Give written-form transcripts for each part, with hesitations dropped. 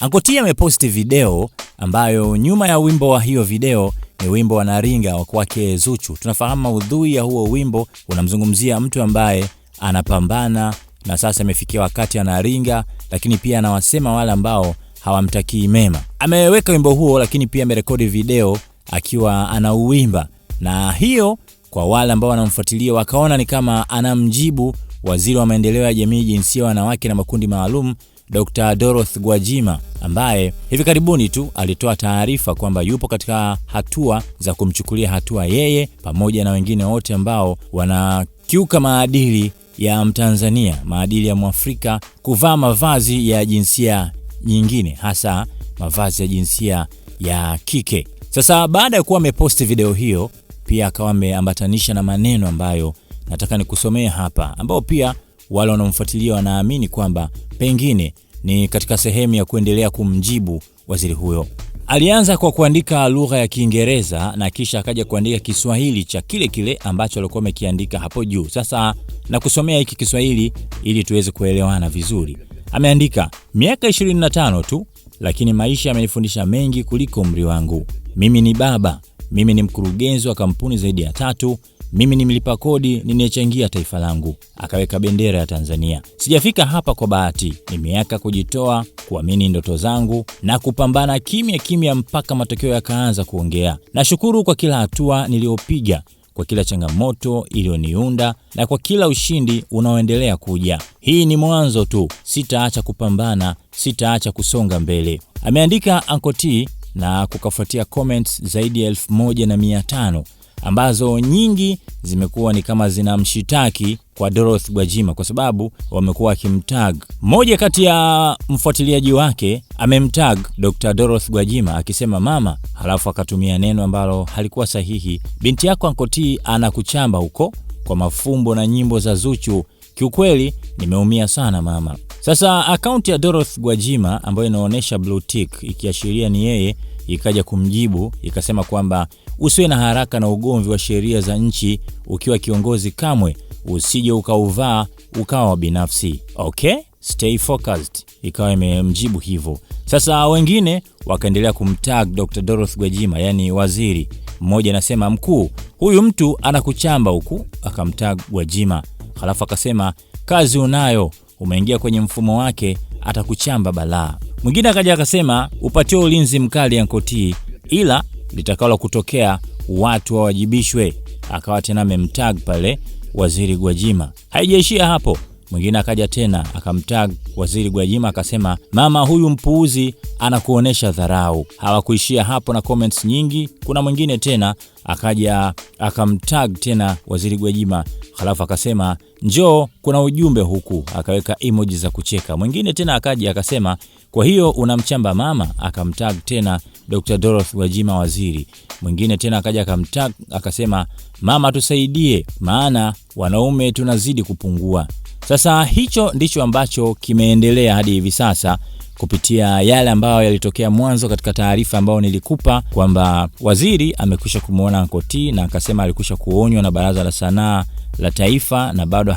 Anko T ameposti video ambayo nyuma ya wimbo wa hiyo video ni wimbo wa Naringa wa kwake Zuchu. Tunafahamu maudhui ya huo wimbo unamzungumzia mtu ambaye anapambana na sasa imefikia wakati anaringa, lakini pia anawasema wale ambao hawamtakii mema. Ameweka wimbo huo, lakini pia amerekodi video akiwa anauimba, na hiyo kwa wale ambao wanamfuatilia wakaona ni kama anamjibu Waziri wa Maendeleo ya Jamii, Jinsia, Wanawake na Makundi Maalum Dr. Dorothy Gwajima, ambaye hivi karibuni tu alitoa taarifa kwamba yupo katika hatua za kumchukulia hatua yeye pamoja na wengine wote ambao wanakiuka maadili ya Mtanzania, maadili ya Mwafrika, kuvaa mavazi ya jinsia nyingine, hasa mavazi ya jinsia ya kike. Sasa baada ya kuwa ameposti video hiyo, pia akawa ameambatanisha na maneno ambayo nataka nikusomea hapa, ambao pia wale wanaomfuatilia wanaamini kwamba pengine ni katika sehemu ya kuendelea kumjibu waziri huyo. Alianza kwa kuandika lugha ya Kiingereza na kisha akaja kuandika Kiswahili cha kile ambacho alikuwa amekiandika hapo juu. Sasa na kusomea hiki Kiswahili ili tuweze kuelewana vizuri. Ameandika, miaka 25 tu, lakini maisha yamenifundisha mengi kuliko umri wangu. Mimi ni baba, mimi ni mkurugenzi wa kampuni zaidi ya 3, mimi ni mlipa kodi, ninachangia taifa langu. Akaweka bendera ya Tanzania. Sijafika hapa kwa bahati, ni miaka kujitoa, kuamini ndoto zangu na kupambana kimya mpaka matokeo yakaanza kuongea. Nashukuru kwa kila hatua niliyopiga, kwa kila changamoto iliyoniunda na kwa kila ushindi unaoendelea kuja. Hii ni mwanzo tu, sitaacha kupambana, sitaacha kusonga mbele. Ameandika Anko T, na kukafuatia comments zaidi ya 1500 ambazo nyingi zimekuwa ni kama zinamshitaki kwa Dorothy Gwajima kwa sababu wamekuwa wakimtag. Mmoja kati ya mfuatiliaji wake amemtag Dr. Dorothy Gwajima akisema mama, halafu akatumia neno ambalo halikuwa sahihi. Binti yako Anko T anakuchamba huko kwa mafumbo na nyimbo za Zuchu. Kiukweli nimeumia sana mama. Sasa akaunti ya Dorothy Gwajima ambayo inaonyesha blue tick ikiashiria ni yeye ikaja kumjibu ikasema kwamba usiwe na haraka na ugomvi wa sheria za nchi, ukiwa kiongozi kamwe usije ukauvaa ukawa binafsi. Okay, stay focused. Ikawa imemjibu hivyo. Sasa wengine wakaendelea kumtag Dr. Dorothy Gwajima, yani waziri. Mmoja anasema mkuu, huyu mtu anakuchamba huku, akamtag Gwajima. Halafu akasema kazi unayo, umeingia kwenye mfumo wake, atakuchamba balaa. Mwingine akaja akasema upatie ulinzi mkali Anko T, ila litakalo kutokea watu wawajibishwe. Akawa tena amemtag pale waziri Gwajima. Haijaishia hapo. Mwingine akaja tena akamtag waziri Gwajima akasema mama, huyu mpuuzi anakuonesha dharau. Hawakuishia hapo na comments nyingi. Kuna mwingine tena akaja akamtag tena waziri Gwajima, halafu akasema njoo kuna ujumbe huku, akaweka emoji za kucheka. Mwingine tena akaja akasema kwa hiyo unamchamba mama, akamtag tena Dr. Dorothy Gwajima waziri. Mwingine tena akaja akamtag akasema mama tusaidie, maana wanaume tunazidi kupungua. Sasa hicho ndicho ambacho kimeendelea hadi hivi sasa kupitia yale ambayo yalitokea mwanzo katika taarifa ambayo nilikupa kwamba waziri amekwisha kumuona Anko T na akasema alikwisha kuonywa na Baraza la Sanaa la Taifa na bado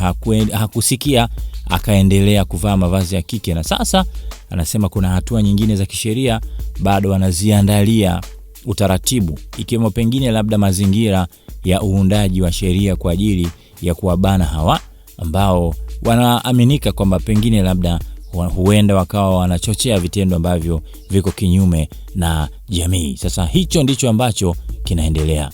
hakusikia, akaendelea kuvaa mavazi ya kike, na sasa anasema kuna hatua nyingine za kisheria bado wanaziandalia utaratibu, ikiwemo pengine labda mazingira ya uundaji wa sheria kwa ajili ya kuwabana hawa ambao wanaaminika kwamba pengine labda huenda wakawa wanachochea vitendo ambavyo viko kinyume na jamii. Sasa hicho ndicho ambacho kinaendelea.